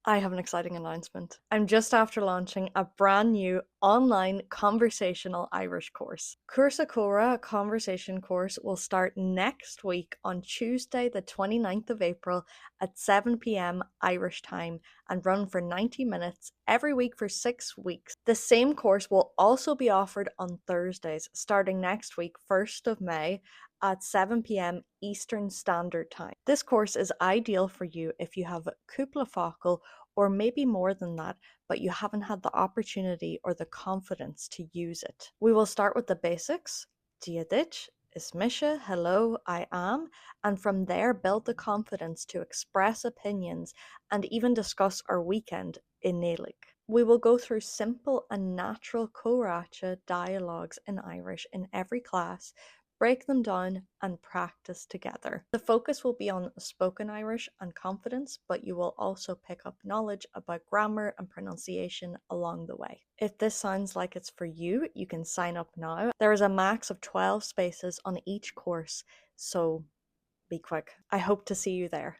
I have an exciting announcement. I'm just after launching a brand new online conversational Irish course. Cursa Cora conversation course will start next week on Tuesday, the 29th of April at 7 p.m. Irish time and run for 90 minutes every week for 6 weeks. The same course will also be offered on Thursdays starting next week, 1st of May at 7 p.m. Eastern Standard Time. This course is ideal for you if you have cúpla or maybe more than that, but you haven't had the opportunity or the confidence to use it. We will start with the basics. Dia ditch, is Misha, hello, I am, and from there build the confidence to express opinions and even discuss our weekend in Gaeilge. We will go through simple and natural córacha dialogues in Irish in every class, break them down and practice together. The focus will be on spoken Irish and confidence, but you will also pick up knowledge about grammar and pronunciation along the way. If this sounds like it's for you, you can sign up now. There is a max of 12 spaces on each course, so be quick. I hope to see you there.